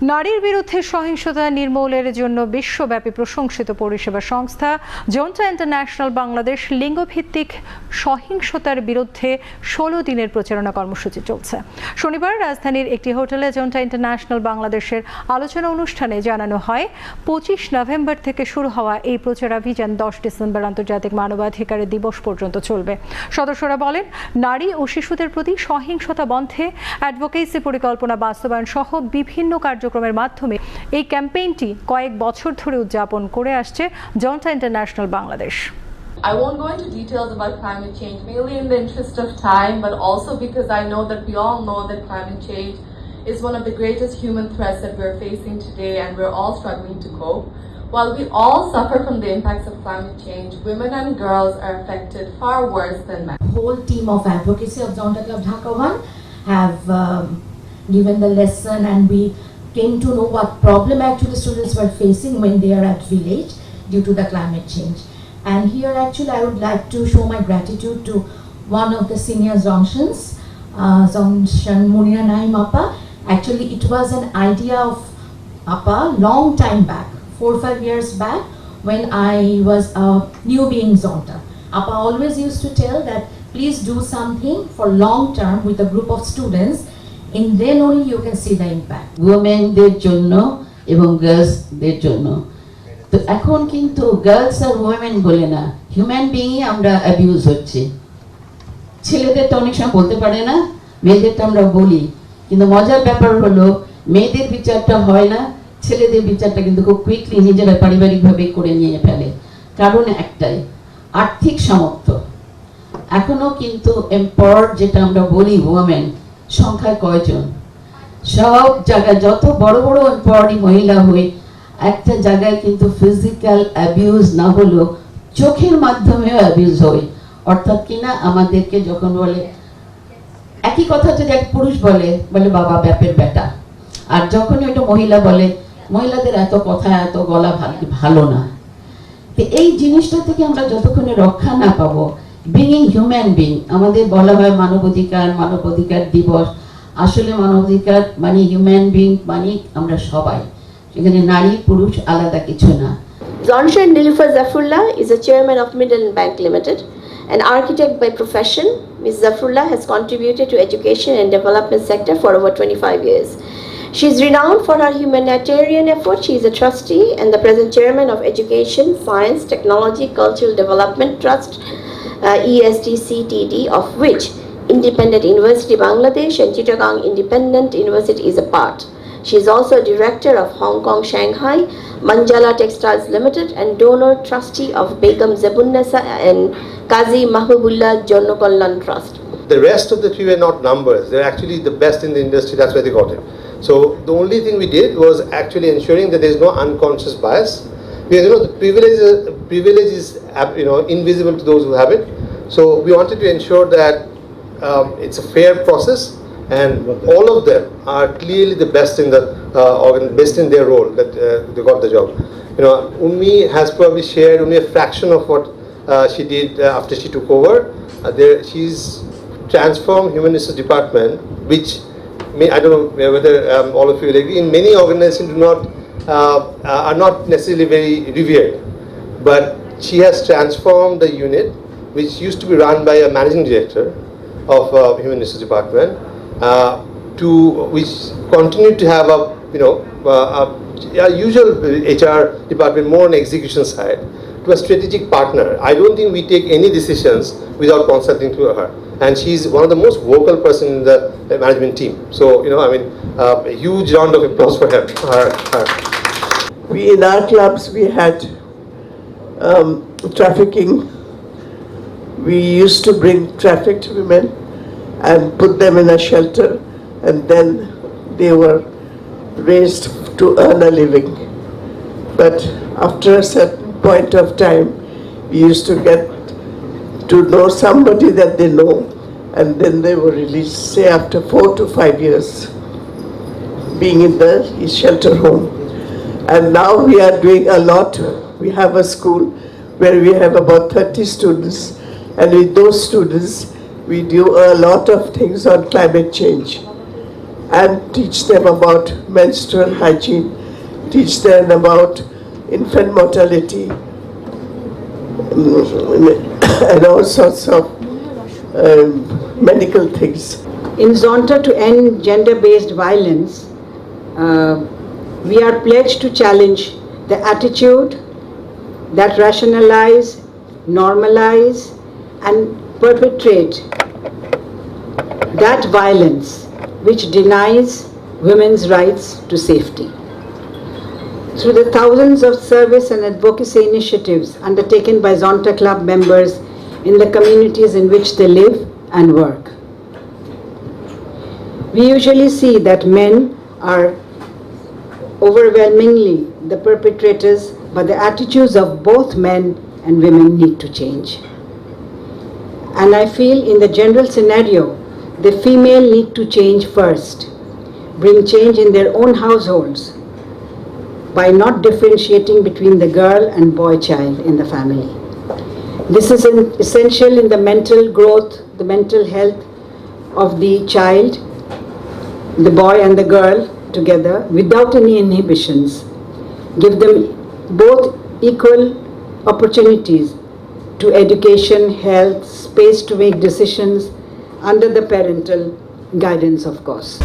নারীর বিরুদ্ধে সহিংসতা নির্মূলের জন্য বিশ্বব্যাপী প্রশংসিত পরিষেবা সংস্থা জোন্টা ইন্টারন্যাশনাল বাংলাদেশ লিঙ্গভিত্তিক সহিংসতার বিরুদ্ধে ১৬ দিনের প্রচারণা কর্মসূচি চলছে। শনিবার রাজধানীর একটি হোটেলে জোন্টা ইন্টারন্যাশনাল বাংলাদেশের আলোচনা অনুষ্ঠানে জানানো হয় ২৫ নভেম্বর থেকে শুরু হওয়া এই প্রচারাভিযান ১০ ডিসেম্বর আন্তর্জাতিক মানবাধিকার দিবস পর্যন্ত চলবে। সদস্যরা বলেন, নারী ও শিশুদের প্রতি সহিংসতা বন্ধে অ্যাডভোকেসি পরিকল্পনা বাস্তবায়ন সহ বিভিন্ন কার্যক্রমের মাধ্যমে এই ক্যাম্পেইনটি কয়েক বছর ধরে উদযাপন করে আসছে Zonta International Bangladesh. I won't go into details about climate change, mainly in the interest of time, but also because I know that we all know that climate change is one of the greatest human threats that we're facing today, and we're all struggling to cope. While we all suffer from the impacts of climate change, women and girls are affected far worse than men. The whole team of advocacy of Zonta Club Dhaka 1 have given the lesson, and we came to know what problem actually students were facing when they are at village due to the climate change. And here actually I would like to show my gratitude to one of the senior Zongshan Munira Naim Appa. Actually it was an idea of Appa long time back, 4 or 5 years back, when I was a newbie in Zonta. Appa always used to tell that please do something for long term with a group of students, and then only you can see the impact. Women দের জন্য এবং girls দের জন্য। তো এখন কিন্তু girls আর women বলে না, human being আমরা abuse হচ্ছে। ছেলেদের তো অনেক সময় বলতে পারে না, মেয়েদেরটা আমরা বলি, কিন্তু মজার ব্যাপার হলো মেয়েদের বিচারটা হয় না, ছেলেদের বিচারটা কিন্তু খুব কুইকলি নিজেরা পারিবারিকভাবে করে নিয়ে ফেলে। কারণ একটাই, আর্থিক সামর্থ্য। এখনো কিন্তু এম্পাওয়ার্ড যেটা আমরা বলি ওমেন সংখ্যায় কয়জন? সব জায়গায় যত বড় বড় এম্পাওয়ার্ডিং মহিলা হই, একটা জায়গায় কিন্তু ফিজিক্যাল অ্যাবিউজ না হলেও চোখের মাধ্যমেও অ্যাবিউজ হয়। অর্থাৎ কিনা আমাদেরকে যখন বলে একই কথা যদি এক পুরুষ বলে বাবা ব্যাপের বেটা, আর যখন একটা মহিলা বলে মহিলাদের এত কথা এত গলা ভালো না। তো এই জিনিসটা থেকে আমরা যতক্ষণে রক্ষা না পাবো, বিইং হিউম্যান বিইং, আমাদের বলা হয় মানবাধিকার দিবস, আসলে মানবাধিকার মানে হিউম্যান বিইং মানে আমরা সবাই, সেখানে নারী পুরুষ আলাদা কিছু না। Zonta Nilufar Zafrullah is a chairman of Midland Bank Limited. An architect by profession, Ms. Zafrullah has contributed to education and development sector for over 25 years. She is renowned for her humanitarian efforts. She is a trustee and the present chairman of Education, Science, Technology, Cultural Development Trust, ESDCTD, of which Independent University Bangladesh and Chittagong Independent University is a part. She is also a director of Hong Kong Shanghai Manjala Textiles Limited and donor trustee of Begum Zebunnesa and Qazi Mahbubullah Jonnokollan Trust. The rest of the three were not numbers. They're actually the best in the industry. That's why they got it. So the only thing we did was actually ensuring that there's no unconscious bias. Because the privilege is invisible to those who have it. So we wanted to ensure that it's a fair process, and all of them are clearly the best in the best in their role, that they got the job. Ummi has probably shared only a fraction of what she did after she took over. She's transformed Human Resources Department, which I don't know whether all of you will agree, in many organizations are not necessarily very revered, but she has transformed the unit which used to be run by a managing director of Human Resources Department to which continued to have a usual HR department more on the execution side, to a strategic partner. I don't think we take any decisions without consulting to her, and she's one of the most vocal person in the management team. So a huge round of applause for her. We in our clubs we had trafficking. We used to bring trafficked women and put them in a shelter, and then they were raised to earn a living. But after a certain point of time, we used to get to know somebody that they know, and then they were released, say after 4 to 5 years being in the shelter home. And now we are doing a lot. We have a school where we have about 30 students, and with those students we do a lot of things on climate change. and teach them about menstrual hygiene, teach them about infant mortality, and all sorts of medical things. In Zonta to end gender-based violence, we are pledged to challenge the attitude that rationalize, normalize, and perpetrate that violence which denies women's rights to safety. Through the thousands of service and advocacy initiatives undertaken by Zonta Club members in the communities in which they live and work, we usually see that men are overwhelmingly the perpetrators, but the attitudes of both men and women need to change. And I feel in the general scenario, the female need to change first, bring change in their own households by not differentiating between the girl and boy child in the family. This is essential in the mental growth, the mental health of the child, the boy and the girl together without any inhibitions. Give them both equal opportunities to education, health, space to make decisions under the parental guidance, of course.